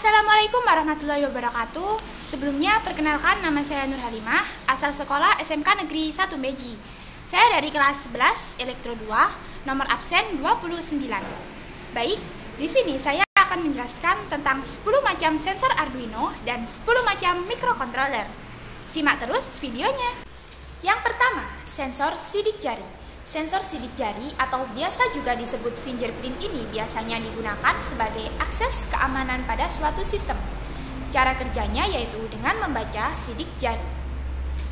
Assalamualaikum warahmatullahi wabarakatuh. Sebelumnya perkenalkan, nama saya Nur Halimah, asal sekolah SMK Negeri 1 Beji. Saya dari kelas 11 Elektro 2, nomor absen 29. Baik, di sini saya akan menjelaskan tentang 10 macam sensor Arduino dan 10 macam microcontroller. Simak terus videonya. Yang pertama, sensor sidik jari. Sensor sidik jari atau biasa juga disebut fingerprint ini biasanya digunakan sebagai akses keamanan pada suatu sistem. Cara kerjanya yaitu dengan membaca sidik jari.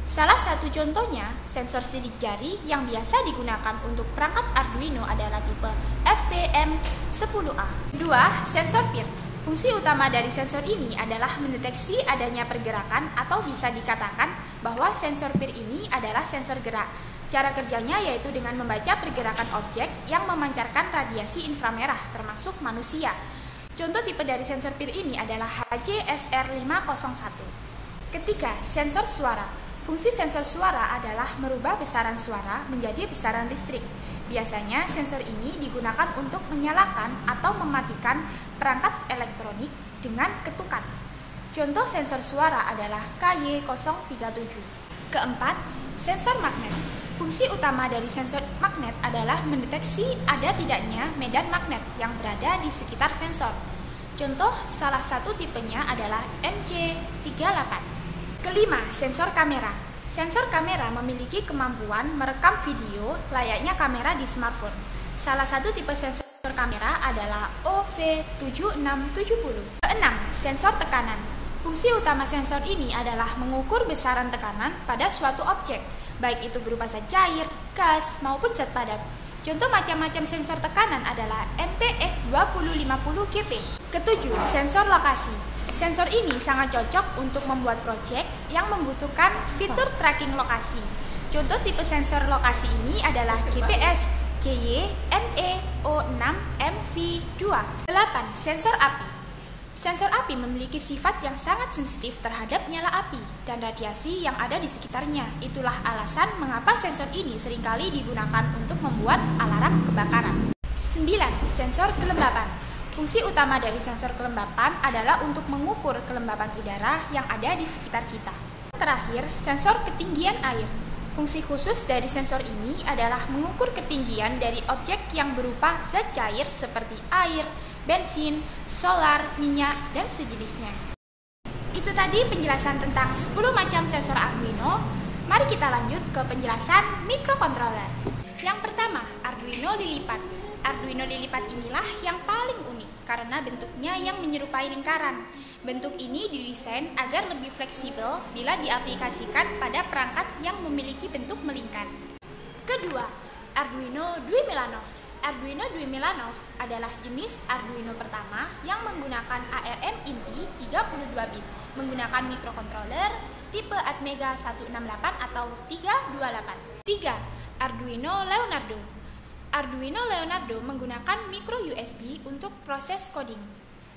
Salah satu contohnya, sensor sidik jari yang biasa digunakan untuk perangkat Arduino adalah tipe FPM10A. 2. Sensor PIR. Fungsi utama dari sensor ini adalah mendeteksi adanya pergerakan atau bisa dikatakan bahwa sensor PIR ini adalah sensor gerak. Cara kerjanya yaitu dengan membaca pergerakan objek yang memancarkan radiasi inframerah termasuk manusia. Contoh tipe dari sensor PIR ini adalah HCSR501. Ketiga, sensor suara. Fungsi sensor suara adalah merubah besaran suara menjadi besaran listrik. Biasanya sensor ini digunakan untuk menyalakan atau mematikan perangkat elektronik dengan ketukan. Contoh sensor suara adalah KY037. Keempat, sensor magnet. Fungsi utama dari sensor magnet adalah mendeteksi ada tidaknya medan magnet yang berada di sekitar sensor. Contoh salah satu tipenya adalah MC38. Kelima, sensor kamera. Sensor kamera memiliki kemampuan merekam video layaknya kamera di smartphone. Salah satu tipe sensor kamera adalah OV7670. Keenam, sensor tekanan. Fungsi utama sensor ini adalah mengukur besaran tekanan pada suatu objek, baik itu berupa zat cair, gas, maupun zat padat. Contoh macam-macam sensor tekanan adalah MPX2050GP. Ketujuh, sensor lokasi. Sensor ini sangat cocok untuk membuat proyek yang membutuhkan fitur tracking lokasi. Contoh tipe sensor lokasi ini adalah GPS, GY, NE06MV2. 8. Sensor api. Sensor api memiliki sifat yang sangat sensitif terhadap nyala api dan radiasi yang ada di sekitarnya. Itulah alasan mengapa sensor ini seringkali digunakan untuk membuat alarm kebakaran. 9. Sensor kelembapan. Fungsi utama dari sensor kelembapan adalah untuk mengukur kelembapan udara yang ada di sekitar kita. Terakhir, sensor ketinggian air. Fungsi khusus dari sensor ini adalah mengukur ketinggian dari objek yang berupa zat cair seperti air, bensin, solar, minyak, dan sejenisnya. Itu tadi penjelasan tentang 10 macam sensor Arduino. Mari kita lanjut ke penjelasan microcontroller. Yang pertama, Arduino lilipat. Arduino lilipat inilah yang paling unik karena bentuknya yang menyerupai lingkaran. Bentuk ini didesain agar lebih fleksibel bila diaplikasikan pada perangkat yang memiliki bentuk melingkar. Kedua, Arduino Dwimelanov. Arduino Dwimelanov adalah jenis Arduino pertama yang menggunakan ARM inti 32 bit, menggunakan microcontroller tipe Atmega 168 atau 328. 3. Arduino Leonardo. Arduino Leonardo menggunakan micro USB untuk proses coding.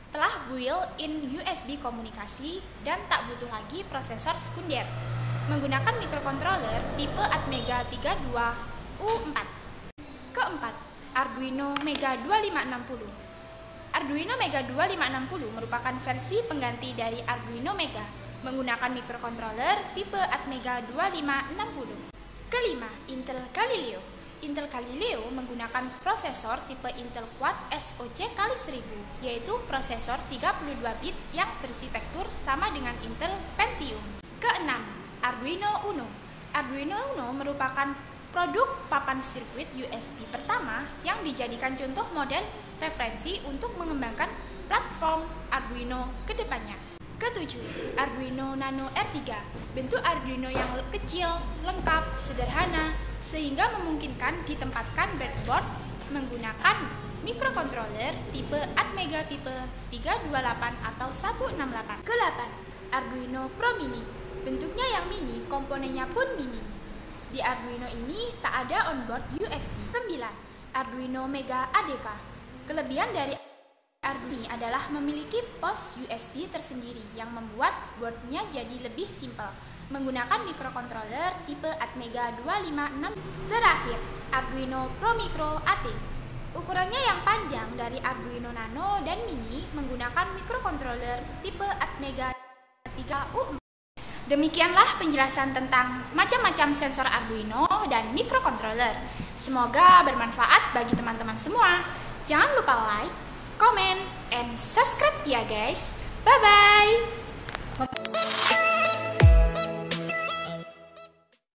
Telah built-in USB komunikasi dan tak butuh lagi prosesor sekunder. Menggunakan microcontroller tipe Atmega 32U4. Keempat, Arduino Mega 2560. Arduino Mega 2560 merupakan versi pengganti dari Arduino Mega, menggunakan microcontroller tipe Atmega 2560. Kelima, Intel Galileo. Intel Galileo menggunakan prosesor tipe Intel Quad SoC x 1000, yaitu prosesor 32 bit yang bersitektur sama dengan Intel Pentium. Keenam, Arduino Uno. Arduino Uno merupakan produk papan sirkuit USB pertama yang dijadikan contoh model referensi untuk mengembangkan platform Arduino ke depannya. Ketujuh, Arduino Nano R3. Bentuk Arduino yang kecil, lengkap, sederhana, sehingga memungkinkan ditempatkan breadboard menggunakan microcontroller tipe Atmega tipe 328 atau 168. Ke-8, Arduino Pro Mini. Bentuknya yang mini, komponennya pun minim. Di Arduino ini tak ada onboard USB. 9. Arduino Mega ADK. Kelebihan dari Arduino adalah memiliki pos USB tersendiri yang membuat boardnya jadi lebih simpel, menggunakan microcontroller tipe Atmega 256. Terakhir, Arduino Pro Micro AT. Ukurannya yang panjang dari Arduino Nano dan Mini menggunakan microcontroller tipe Atmega 3U4. Demikianlah penjelasan tentang macam-macam sensor Arduino dan microcontroller. Semoga bermanfaat bagi teman-teman semua. Jangan lupa like, comment, and subscribe ya guys. Bye-bye.